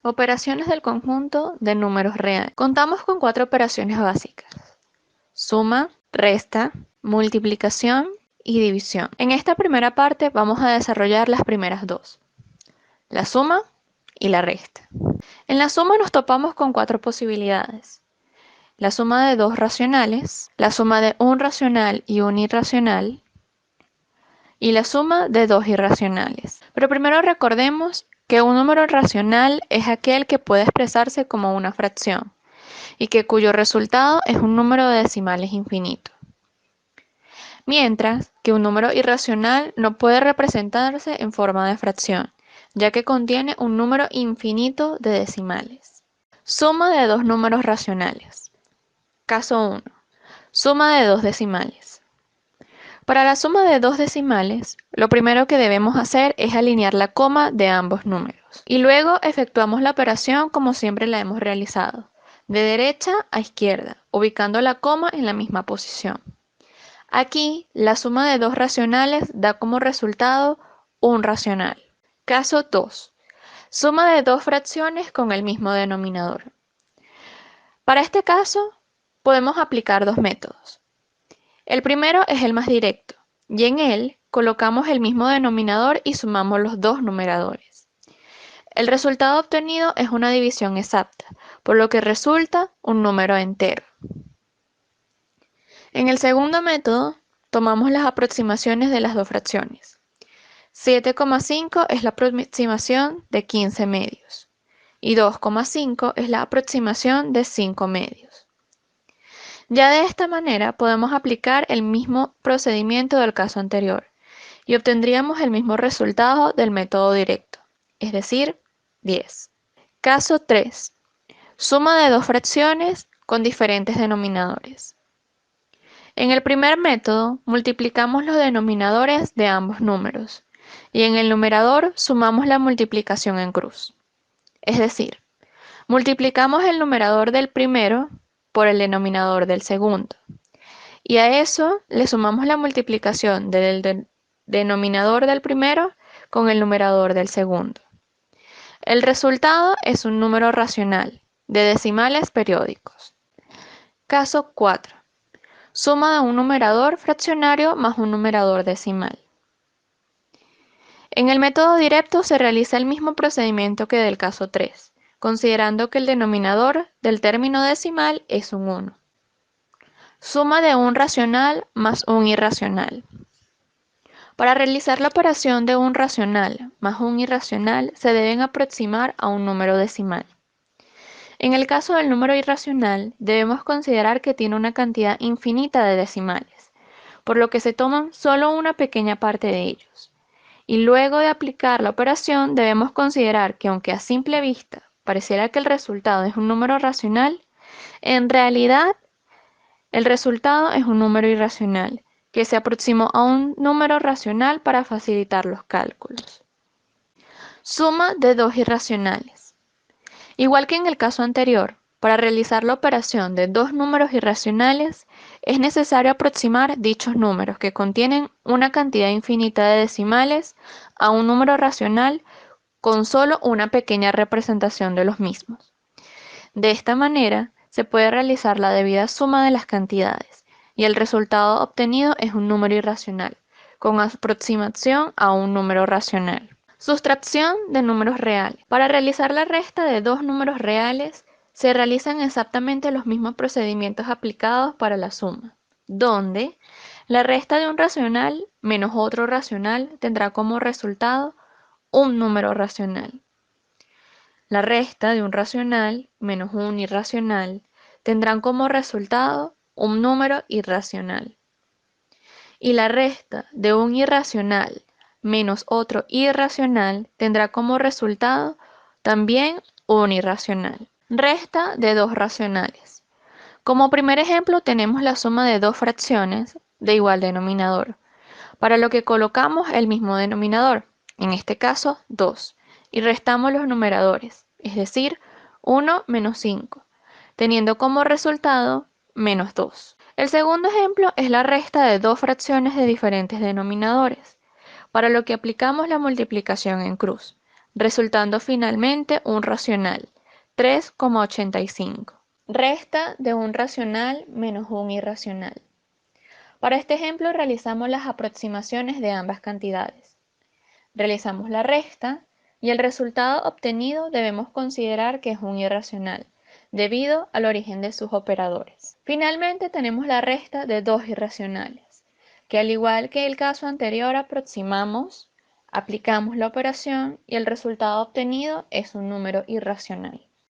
Operaciones del conjunto de números reales. Contamos con 4 operaciones básicas: suma, resta, multiplicación y división. En esta primera parte vamos a desarrollar las primeras dos, la suma y la resta. En la suma nos topamos con 4 posibilidades: la suma de dos racionales, la suma de un racional y un irracional, y la suma de dos irracionales. Pero primero recordemos que un número racional es aquel que puede expresarse como una fracción y que cuyo resultado es un número de decimales infinito. Mientras que un número irracional no puede representarse en forma de fracción, ya que contiene un número infinito de decimales. Suma de dos números racionales. Caso 1. Suma de dos decimales. Para la suma de dos decimales, lo primero que debemos hacer es alinear la coma de ambos números. Y luego efectuamos la operación como siempre la hemos realizado, de derecha a izquierda, ubicando la coma en la misma posición. Aquí, la suma de dos racionales da como resultado un racional. Caso 2. Suma de dos fracciones con el mismo denominador. Para este caso, podemos aplicar dos métodos. El primero es el más directo, y en él colocamos el mismo denominador y sumamos los dos numeradores. El resultado obtenido es una división exacta, por lo que resulta un número entero. En el segundo método, tomamos las aproximaciones de las dos fracciones. 7,5 es la aproximación de 15 medios y 2,5 es la aproximación de 5 medios. Ya de esta manera podemos aplicar el mismo procedimiento del caso anterior y obtendríamos el mismo resultado del método directo, es decir, 10. Caso 3. Suma de dos fracciones con diferentes denominadores. En el primer método, multiplicamos los denominadores de ambos números y en el numerador sumamos la multiplicación en cruz. Es decir, multiplicamos el numerador del primero por el denominador del segundo. Y a eso le sumamos la multiplicación del denominador del primero con el numerador del segundo. El resultado es un número racional, de decimales periódicos. Caso 4. Suma de un numerador fraccionario más un numerador decimal. En el método directo se realiza el mismo procedimiento que del caso 3, considerando que el denominador del término decimal es un 1. Suma de un racional más un irracional. Para realizar la operación de un racional más un irracional se deben aproximar a un número decimal. En el caso del número irracional, debemos considerar que tiene una cantidad infinita de decimales, por lo que se toman solo una pequeña parte de ellos. Y luego de aplicar la operación, debemos considerar que aunque a simple vista pareciera que el resultado es un número racional, en realidad el resultado es un número irracional, que se aproximó a un número racional para facilitar los cálculos. Suma de dos irracionales. Igual que en el caso anterior, para realizar la operación de dos números irracionales, es necesario aproximar dichos números que contienen una cantidad infinita de decimales a un número racional con solo una pequeña representación de los mismos. De esta manera, se puede realizar la debida suma de las cantidades y el resultado obtenido es un número irracional, con aproximación a un número racional. Sustracción de números reales. Para realizar la resta de dos números reales, se realizan exactamente los mismos procedimientos aplicados para la suma, donde la resta de un racional menos otro racional tendrá como resultado un número racional. La resta de un racional menos un irracional tendrán como resultado un número irracional. Y la resta de un irracional menos otro irracional tendrá como resultado también un irracional. Resta de dos racionales. Como primer ejemplo tenemos la suma de dos fracciones de igual denominador, para lo que colocamos el mismo denominador, en este caso 2, y restamos los numeradores, es decir, 1 menos 5, teniendo como resultado menos 2. El segundo ejemplo es la resta de dos fracciones de diferentes denominadores, para lo que aplicamos la multiplicación en cruz, resultando finalmente un racional, 3,85. Resta de un racional menos un irracional. Para este ejemplo realizamos las aproximaciones de ambas cantidades. Realizamos la resta y el resultado obtenido debemos considerar que es un irracional, debido al origen de sus operadores. Finalmente tenemos la resta de dos irracionales, que al igual que el caso anterior aplicamos la operación y el resultado obtenido es un número irracional.